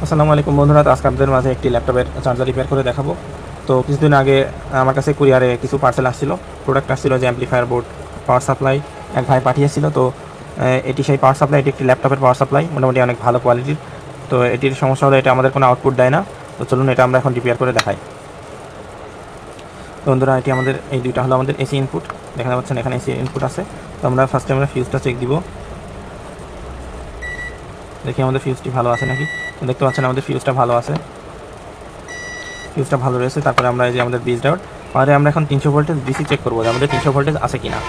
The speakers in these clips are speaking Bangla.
আসসালামু আলাইকুম বন্ধুরা, তো আজকে আপনাদের মাঝে একটি ল্যাপটপের চার্জার রিপেয়ার করে দেখাবো। তো কিছুদিন আগে আমার কাছে কুরিয়ারে কিছু পার্সেল আসছিল, প্রোডাক্ট আসছিল যে অ্যাম্পলিফায়ার বোর্ড, পাওয়ার সাপ্লাই এক ভাই পাঠিয়েছিল। তো এটি সেই পাওয়ার সাপ্লাই, এটি একটি ল্যাপটপের পাওয়ার সাপ্লাই, মোটামুটি অনেক ভালো কোয়ালিটির। তো এটির সমস্যা হলো এটা আমাদের কোনো আউটপুট দেয় না। তো চলুন এটা আমরা এখন রিপেয়ার করে দেখাই। তো বন্ধুরা, এটি আমাদের এই দুইটা হলো আমাদের এসি ইনপুট, দেখতে পাচ্ছেন এখানে এসি ইনপুট আছে। তো আমরা ফার্স্টে ফিউজটা চেক দিব, দেখি আমাদের ফিউজটি ভালো আছে নাকি। দেখতে পাচ্ছেন আমাদের ফিউজটা ভালো আছে, ফিউজটা ভালো রয়েছে। তারপরে আমরা এই যে আমাদের বিজ ডাউট, পরে আমরা এখন 300 ভোল্টেজ ডিসি চেক করবো যে আমাদের 300 ভোল্টেজ আছে কিনা।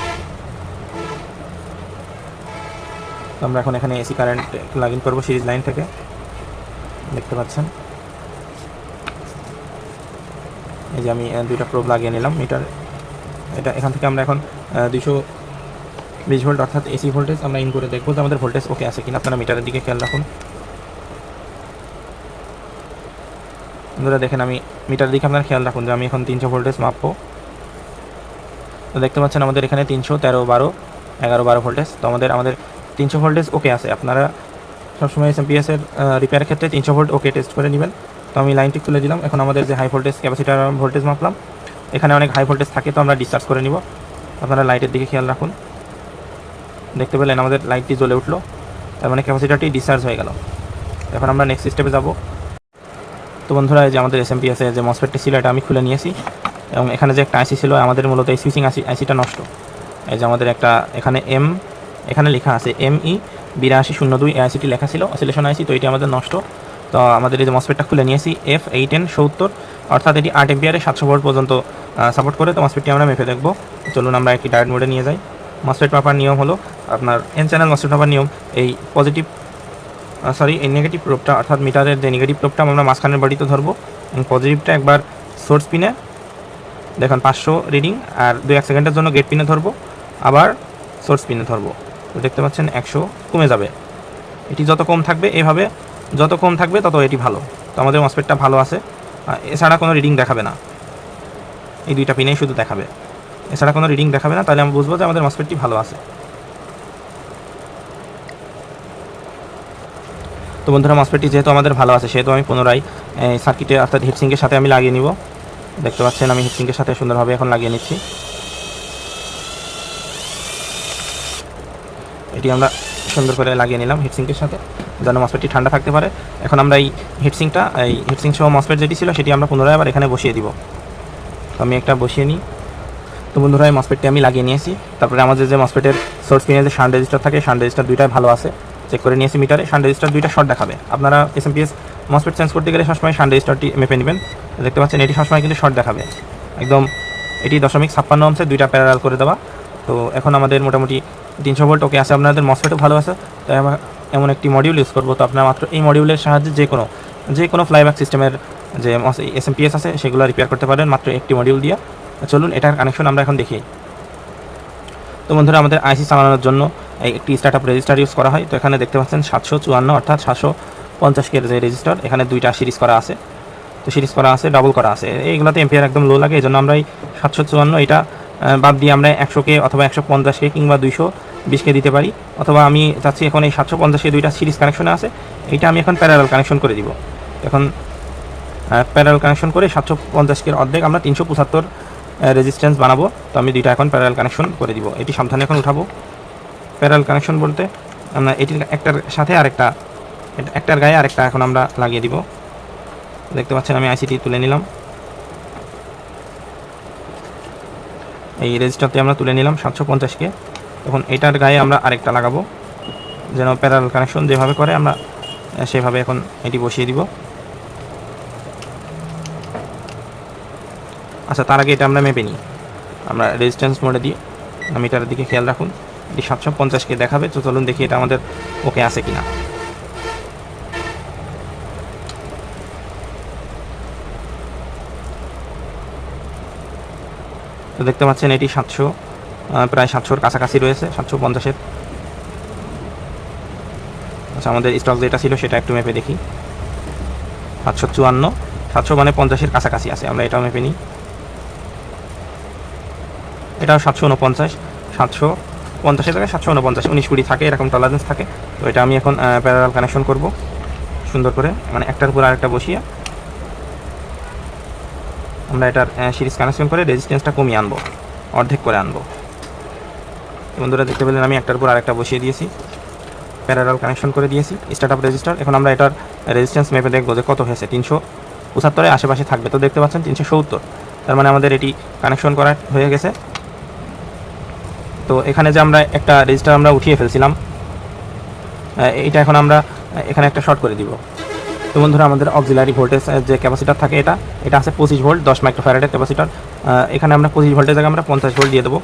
তো আমরা এখন এখানে এসি কারেন্ট লগ ইন করবো সিরিজ লাইন থেকে, দেখতে পাচ্ছেন এই যে আমি দুইটা প্রোব লাগিয়ে নিলাম মিটার। এটা এখান থেকে আমরা এখন 220 ভোল্ট অর্থাৎ এসি ভোল্টেজ আমরা ইন করে দেখবো যে আমাদের ভোল্টেজ ওকে আছে কিনা। আপনারা মিটারের দিকে খেয়াল রাখুন। বন্ধুরা দেখেন, আমি মিটারের দিকে আপনারা খেয়াল রাখুন যে আমি এখন 300 ভোল্টেজ মাপবো। তো দেখতে পাচ্ছেন আমাদের এখানে 300, 13, 12, 11, 12 ভোল্টেজ। তো আমাদের 300 ভোল্টেজ ওকে আছে। আপনারা সবসময় এসএমপিএসের রিপেয়ারের ক্ষেত্রে 300 ভোল্ট ওকে টেস্ট করে নেবেন। তো আমি লাইনটি তুলে দিলাম। এখন আমাদের যে হাই ভোল্টেজ ক্যাপাসিটার ভোল্টেজ মাপলাম, এখানে অনেক হাই ভোল্টেজ থাকে, তো আমরা ডিসচার্জ করে নিব। আপনারা লাইটের দিকে খেয়াল রাখুন, দেখতে পেলেন আমাদের লাইটটি জ্বলে উঠলো, তার মানে ক্যাপাসিটারটি ডিসচার্জ হয়ে গেল। এখন আমরা নেক্সট স্টেপে যাব। তো বন্ধুরা, এই যে আমাদের এসএমপিএসে যে মসফেটটি ছিল এটা আমি খুলে নিয়েছি, এবং এখানে যে একটা আইসি ছিল আমাদের মূলত এই সুইচিং আইসিটা নষ্ট। এই যে আমাদের একটা এখানে লেখা আছে ME 8202 আইসিটি লেখা ছিল, অসিলেশন আইসি। তো এটি আমাদের নষ্ট। তো আমাদের এই যে মসফেটটা খুলে নিয়েছি F8N70, অর্থাৎ এটি 8 এম্পিয়ারে 700 ভোল্ট পর্যন্ত সাপোর্ট করে। তো মসফেটটি আমরা মেপে দেখব। চলুন আমরা একটি ডায়োড মোডে নিয়ে যাই। মসফেট মাপার নিয়ম হলো, আপনার এন চ্যানেল মসফেট মাপার নিয়ম, এই এই নেগেটিভ প্রোবটা অর্থাৎ মিটারের যে নেগেটিভ প্রোবটা আমরা মাঝখানের বডিতে ধরবো, এবং পজিটিভটা একবার সোর্স পিনে দেখুন 500 রিডিং, আর 2-1 সেকেন্ডের জন্য গেট পিনে ধরবো, আবার সোর্স পিনে ধরবো। তো দেখতে পাচ্ছেন 100 কমে যাবে। এটি যত কম থাকবে, এভাবে যত কম থাকবে তত এটি ভালো। তো আমাদের মসফেটটা ভালো আছে, এছাড়া কোনো রিডিং দেখাবে না, এই দুইটা পিনেই শুধু দেখাবে, এছাড়া কোনো রিডিং দেখাবে না। তাহলে আমি বুঝবো যে আমাদের মসফেটটি ভালো আছে। তো বন্ধুরা, মসফেটটি যেহেতু আমাদের ভালো আছে, সেহেতু আমি পুনরায় সার্কিটে অর্থাৎ হিটসিঙ্কের সাথে আমি লাগিয়ে নিব। দেখতে পাচ্ছেন আমি হিটসিঙ্কের সাথে সুন্দরভাবে এখন লাগিয়ে নিচ্ছি। এটি আমরা সুন্দর করে লাগিয়ে নিলাম হিটসিঙ্কের সাথে, যেন মসফেটটি ঠান্ডা থাকতে পারে। এখন আমরা এই হিটসিঙ্ক সহ মসফেট যেটি ছিল সেটি আমরা পুনরায় আবার এখানে বসিয়ে দিব। তো আমি একটা বসিয়ে নিই। তো বন্ধুরা, এই মসফেটটি আমি লাগিয়ে নিয়েছি। তারপরে আমাদের যে মসফেটের সোর্স পিনের যে শান্ট রেজিস্টার থাকে, শান্ট রেজিস্টার দুইটাই ভালো আছে, চেক করে নিয়েছি মিটারে। শান্ট রেজিস্টার দুইটা শর্ট দেখাবে। আপনারা এসএমপিএস মসফেট চেঞ্জ করতে গেলে সবসময় শান্ট রেজিস্টারটি মেপে নেবেন। দেখতে পাচ্ছেন এটি সবসময় কিন্তু শর্ট দেখাবে একদম। এটি 0.56 ohms দুইটা প্যারালাল করে দেওয়া। তো এখন আমাদের মোটামুটি 300 ভোল্ট ওকে আছে, আপনাদের মসফেটও ভালো আছে। তাই আমরা এমন একটি মডিউল ইউজ করবো। তো আপনারা মাত্র এই মডিউলের সাহায্যে যে কোনো ফ্লাইব্যাক সিস্টেমের যে এসএমপিএস আছে সেগুলো রিপেয়ার করতে পারেন মাত্র একটি মডিউল দিয়ে। চলুন এটার কানেকশন আমরা এখন দেখি। তো বন্ধুরা, আমাদের আইসি চালানোর জন্য একটি স্টার্টআপ রেজিস্টার ইউজ করা হয়। তো এখানে দেখতে পাচ্ছেন 754 অর্থাৎ 750 এর যে রেজিস্টার, এখানে দুইটা সিরিজ করা আছে। তো সিরিজ করা আছে, ডাবল করা আছে, এইগুলোতে এম্পিয়ার একদম লো লাগে। এই জন্য আমরা এই 754 এটা বাদ দিয়ে আমরা 100K অথবা 150K কিংবা 220K দিতে পারি। অথবা আমি চাচ্ছি এখন এই 750 দুইটা সিরিজ কানেকশনে আছে, এইটা আমি এখন প্যারালাল কানেকশন করে দিব। এখন প্যারালাল কানেকশন করে 750K অর্ধেক আমরা 375 রেজিস্ট্যান্স বানাবো। তো আমি দুইটা এখন প্যারালাল কানেকশন করে দিব। এটি সাবধানে এখন উঠাবো। প্যারালাল কানেকশন বলতে আমরা এটির একটার সাথে আরেকটা, একটার গায়ে আরেকটা এখন আমরা লাগিয়ে দিব। দেখতে পাচ্ছেন আমি আইসিটি তুলে নিলাম, এই রেজিস্টারটি আমরা তুলে নিলাম 750K। তখন এটার গায়ে আমরা আরেকটা লাগাবো, যেন প্যারালাল কানেকশন যেভাবে করে আমরা সেভাবে এখন এটি বসিয়ে দিব। আচ্ছা, তার আগে এটা আমরা মেপে নিই। আমরা রেজিস্ট্যান্স মোডে দিয়ে মিটারের দিকে খেয়াল রাখুন, এটি 750K দেখাবে। তো চলুন দেখি এটা আমাদের ওকে আছে কিনা। তো দেখতে পাচ্ছেন এটি 700, প্রায় 700-র কাছাকাছি রয়েছে, 750-এর। আচ্ছা, আমাদের স্টক যেটা ছিল সেটা একটু মেপে দেখি। 754, 700 মানে 50-এর কাছাকাছি আছে। আমরা এটাও মেপে নিই। এটাও 749, 750-এর জায়গায় 749, 19-20 থাকে, এরকম টলারেন্স থাকে। তো এটা আমি এখন প্যারালাল কানেকশন করব সুন্দর করে মানে একটার উপর আরেকটা বসিয়ে আমরা এটার সিরিজ কানেকশন করে রেজিস্ট্যান্সটা কমিয়ে আনবো, অর্ধেক করে আনবো। বন্ধুরা দেখতে পেলেন আমি একটার উপর আরেকটা বসিয়ে দিয়েছি, প্যারালাল কানেকশন করে দিয়েছি স্টার্টআপ রেজিস্টার। এখন আমরা এটার রেজিস্ট্যান্স মেপে দেখবো যে কত হয়েছে, 375-এর আশেপাশে থাকবে। তো দেখতে পাচ্ছেন 370, তার মানে আমাদের এটি কানেকশন করা হয়ে গেছে। তো এখানে যে আমরা একটা রেজিস্টার আমরা উঠিয়ে ফেলছিলাম, এইটা এখন আমরা এখানে একটা শর্ট করে দিব। তো বন্ধুরা আমাদের অক্সিলারি ভোল্টেজ যে ক্যাপাসিটার থাকে এটা আছে 25 ভোল্ট 10 মাইক্রোফ্যারাডের ক্যাপাসিটার। এখানে আমরা 25 ভোল্টের জায়গায় আমরা 50 ভোল্ট দিয়ে দেবো,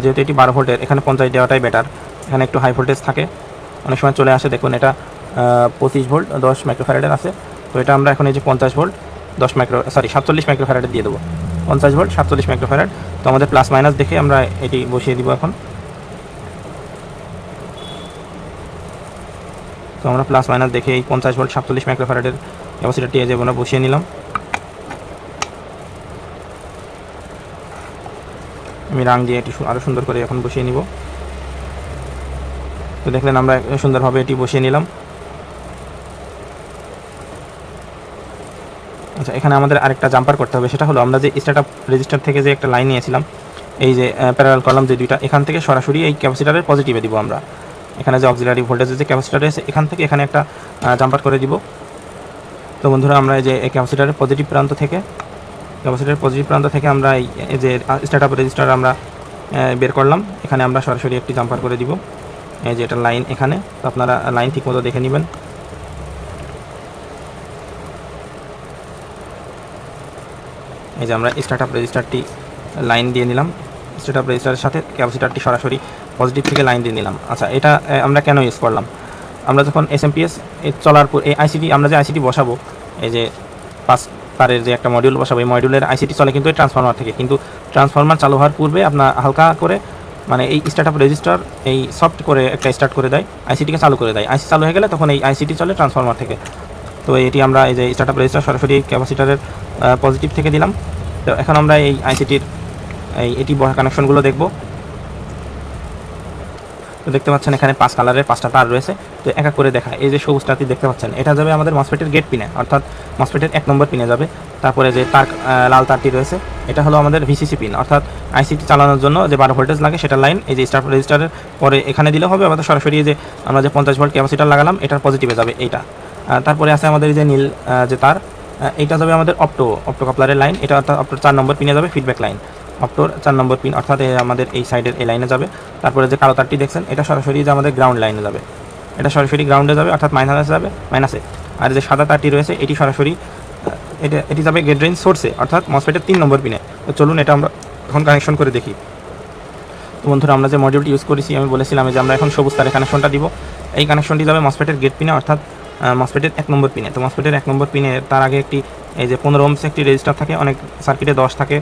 যেহেতু এটি 12 ভোল্টের, এখানে 50 দেওয়াটাই বেটার। এখানে একটু হাই ভোল্টেজ থাকে, অনেক সময় চলে আসে। দেখুন এটা 25 ভোল্ট 10 মাইক্রোফ্যারাডের আছে। তো এটা আমরা এখন এই যে 50 ভোল্ট 47 মাইক্রোফ্যারাডে দিয়ে দেবো। 50 ভোল্ট 47 মাইক্রোফ্যারাড। তো আমাদের প্লাস মাইনাস দেখে আমরা এটি বসিয়ে দিব এখন। তো আমরা প্লাস মাইনাস দেখে এই 50 ভোল্ট 47 মাইক্রোফ্যারাডের ক্যাপাসিটারটি এই যে আমরা বসিয়ে নিলাম। আমি রাং দিয়ে এটি আরও সুন্দর করে এখন বসিয়ে নিব। তো দেখলেন আমরা সুন্দরভাবে এটি বসিয়ে নিলাম। আচ্ছা, এখানে আমাদের আরেকটা জাম্পার করতে হবে, সেটা হলো আমরা যে স্টার্টআপ রেজিস্টার থেকে যে একটা লাইন নিয়েছিলাম, এই যে প্যারালাল কলাম যে দুইটা, এখান থেকে সরাসরি এই ক্যাপাসিটারের পজিটিভে দিব আমরা। এখানে যে অক্সিলারি ভোল্টেজের যে ক্যাপাসিটার রয়েছে এখান থেকে এখানে একটা জাম্পার করে দিব। তো বন্ধুরা আমরা এই যে ক্যাপাসিটারের পজিটিভ প্রান্ত থেকে আমরা এই যে স্টার্টআপ রেজিস্টার আমরা বের করলাম, এখানে আমরা সরাসরি একটি জাম্পার করে দিব। এই যে এটা লাইন এখানে, তো আপনারা লাইন ঠিক মতো দেখে নেবেন। এই যে আমরা স্টার্টআপ রেজিস্টারটি লাইন দিয়ে নিলাম, স্টার্টআপ রেজিস্টারের সাথে ক্যাপাসিটারটি সরাসরি পজিটিভ থেকে লাইন দিয়ে নিলাম। আচ্ছা, এটা আমরা কেন ইউজ করলাম? আমরা যখন এসএমপিএস চলার পর এই আইসিটি, আমরা যে আইসিটি বসাবো, এই যে 5 তারের যে একটা মডিউল বসাবো, এই মডিউলের আইসিটি চলে কিন্তু এই ট্রান্সফরমার থেকে। কিন্তু ট্রান্সফরমার চালু হওয়ার পূর্বে আপনার হালকা করে মানে এই স্টার্টআপ রেজিস্টার এই সফট করে একটা স্টার্ট করে দেয়, আইসিটিকে চালু করে দেয়। আইসি চালু হয়ে গেলে তখন এই আইসিটি চলে ট্রান্সফরমার থেকে। তো এটি আমরা এই যে স্টার্টআপ রেজিস্টার সরাসরি ক্যাপাসিটারের পজিটিভ থেকে দিলাম। তো এখন আমরা এই আইসিটির এটি কানেকশনগুলো দেখব। তো দেখতে পাচ্ছেন এখানে 5 কালারের 5টা তার রয়েছে। তো এক এক করে দেখা, এই যে সবুজটাতে দেখতে পাচ্ছেন এটা যাবে আমাদের মসফেটের গেট পিনে, অর্থাৎ মসফেটের 1 নম্বর পিনে যাবে। তারপরে যে তার লাল তারটি রয়েছে এটা হলো আমাদের ভিসিসি পিন, অর্থাৎ আইসিটি চালানোর জন্য যে 12 ভোল্টেজ লাগে সেটা লাইন এই যে স্টার্ট রেজিস্টারের পরে এখানে দিলে হবে। আমাদের সরাসরি যে আমরা যে 50 ভোল্ট ক্যাপাসিটার লাগালাম এটার পজিটিভে যাবে এইটা। তারপরে আছে আমাদের এই যে নীল যে তার, এইটা যাবে আমাদের অপটো কাপলারের লাইন, এটা অর্থাৎ অপটোর 4 নম্বর পিনে যাবে ফিডব্যাক লাইন, অপটোর 4 নম্বর পিন, অর্থাৎ আমাদের এই সাইডের এই লাইনে যাবে। তারপরে যে কালো তারটি দেখছেন এটা সরাসরি যে আমাদের গ্রাউন্ড লাইনে যাবে, এটা সরাসরি গ্রাউন্ডে যাবে, অর্থাৎ মাইনাসে। আর যে সাদা তারটি রয়েছে এটি সরাসরি এটি যাবে গেট ড্রেন সোর্সে, অর্থাৎ মসফেটের 3 নম্বর পিনে। তো চলুন এটা আমরা এখন কানেকশন করে দেখি। তো বন্ধুরা আমরা যে মডিউলটি ইউজ করেছি আমি বলেছিলাম যে আমরা এখন সবুজ তারের কানেকশনটা দিব। এই কানেকশনটি যাবে মসফেটের গেট পিনে, অর্থাৎ মসফেটের 1 নম্বর পিনে। তো মসফেটের 1 নম্বর পিনে তার আগে একটি এই যে 15 ওহমস একটি রেজিস্টার থাকে, অনেক সার্কিটে 10 থেকে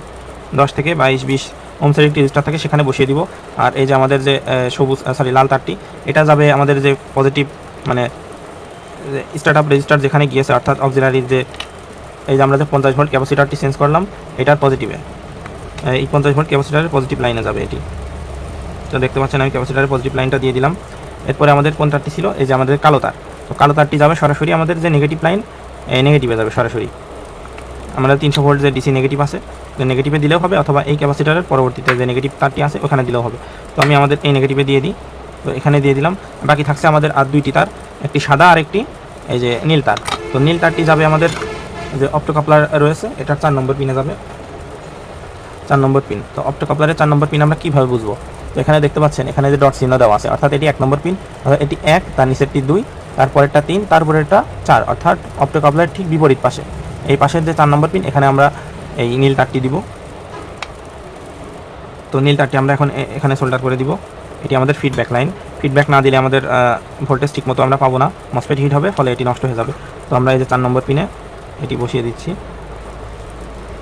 22-20 ওহমসের একটি রেজিস্টার থাকে, সেখানে বসিয়ে দিব। আর এই যে আমাদের যে লাল তারটি, এটা যাবে আমাদের যে পজিটিভ মানে স্টার্টআপ রেজিস্টার যেখানে গিয়েছে, অর্থাৎ অক্সিলারির যে এই যে আমরা যে 50 ভোল্ট ক্যাপাসিটারটি চেঞ্জ করলাম এটার পজিটিভে, এই 50 ভোল্ট ক্যাপাসিটারের পজিটিভ লাইনে যাবে এটি। তো দেখতে পাচ্ছেন আমি ক্যাপাসিটারের পজিটিভ লাইনটা দিয়ে দিলাম। এরপরে আমাদের কোন তারটি ছিল, এই যে আমাদের কালো তার। তো কালো তারটি যাবে সরাসরি আমাদের যে নেগেটিভ লাইন, এই নেগেটিভে যাবে সরাসরি। আমাদের 300 ভোল্ট যে ডিসি নেগেটিভ আছে, নেগেটিভে দিলেও হবে, অথবা এই ক্যাপাসিটারের পরবর্তীতে যে নেগেটিভ তারটি আছে ওখানে দিলেও হবে। তো আমি আমাদের এই নেগেটিভে দিয়ে দিই, তো এখানে দিয়ে দিলাম। বাকি থাকছে আমাদের আর 2টি তার, একটি সাদা আর একটি এই যে নীল তার। তো নীল তারটি যাবে আমাদের যে অপটো কাপলার রয়েছে এটার 4 নম্বর পিনে যাবে, 4 নম্বর পিন। তো অপটো কাপলারের 4 নম্বর পিন আমরা কীভাবে বুঝবো? তো এখানে দেখতে পাচ্ছেন এখানে যে ডট চিহ্ন দেওয়া আছে, অর্থাৎ এটি 1 নম্বর পিন, অর্থাৎ এটি 1, তার নিচেরটি 2, তারপরেরটা 3, তারপরেরটা 4, অর্থাৎ অপটো কাপলারের ঠিক বিপরীত পাশে এই পাশের যে 4 নম্বর পিন, এখানে আমরা এই নীল তারটি দিব। তো নীল তারটি আমরা এখন এখানে সোল্ডার করে দিব। এটি আমাদের ফিডব্যাক লাইন, ফিডব্যাক না দিলে আমাদের ভোল্টেজ ঠিক মতো আমরা পাবো না, মসফেট হিট হবে, ফলে এটি নষ্ট হয়ে যাবে। তো আমরা এই যে 4 নম্বর পিনে এটি বসিয়ে দিচ্ছি,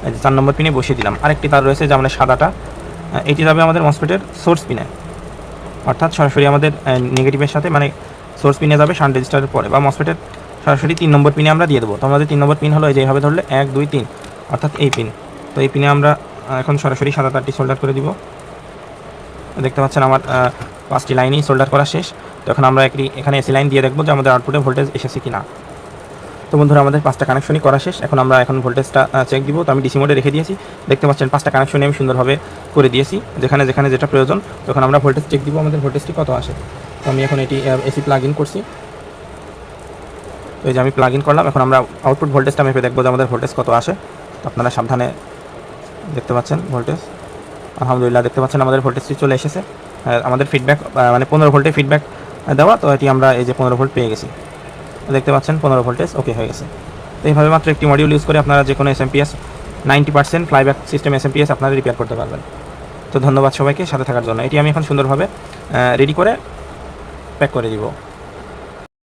এই যে 4 নম্বর পিনে বসিয়ে দিলাম। আরেকটি তার রয়েছে যে আমাদের সাদাটা, এটি যাবে আমাদের মসফেটের সোর্স পিনে, অর্থাৎ সরাসরি আমাদের নেগেটিভের সাথে মানে সোর্স পিনে যাবে শান্ট রেজিস্টারের পরে, বা মসফেটের সরাসরি 3 নম্বর পিনে আমরা দিয়ে দেবো। তো আমাদের 3 নম্বর পিন হলো এই যে এইভাবে ধরলে 1, 2, 3, অর্থাৎ এই পিন। তো এই পিনে আমরা এখন সরাসরি সাদা তারটি সোল্ডার করে দিব। দেখতে পাচ্ছেন আমার 5টি লাইনই সোল্ডার করা শেষ। তো এখন আমরা এখানে এসি লাইন দিয়ে দেখবো যে আমাদের আউটপুটে ভোল্টেজ এসেছে কি না। তো বন্ধুরা আমাদের 5টা কানেকশনই করা শেষ। এখন আমরা ভোল্টেজটা চেক দিব। তো আমি ডিসি মোডে রেখে দিয়েছি, দেখতে পাচ্ছেন 5টা কানেকশনই আমি সুন্দরভাবে করে দিয়েছি। যেখানে যেখানে যেটা প্রয়োজন তখন আমরা ভোল্টেজ চেক দিব, আমাদের ভোল্টেজটি কত আসে। তো আমি এখন এটি এসি প্লাগ ইন করছি। তো এই যে আমি প্লাগ ইন করলাম। এখন আমরা আউটপুট ভোল্টেজটা মেপে দেখবো যে আমাদের ভোল্টেজ কত আসে। তো আপনারা সাবধানে দেখতে পাচ্ছেন ভোল্টেজ, আলহামদুলিল্লাহ দেখতে পাচ্ছেন আমাদের ভোল্টেজটি চলে এসেছে। আমাদের ফিডব্যাক মানে 15 ভোল্টে ফিডব্যাক দেওয়া, তো এটি আমরা এই যে 15 ভোল্ট পেয়ে গেছি। দেখতে পাচ্ছেন 15 ভোল্টেজ ওকে হয়ে গেছে। তো এইভাবে মাত্র একটি মডিউল ইউজ করে আপনারা যে কোনো এসএমপিএস 90% ফ্লাইব্যাক সিস্টেম এসএমপিএস আপনারা রিপেয়ার করতে পারবেন। তো ধন্যবাদ সবাইকে সাথে থাকার জন্য। এটি আমি এখন সুন্দরভাবে রেডি করে প্যাক করে দিব।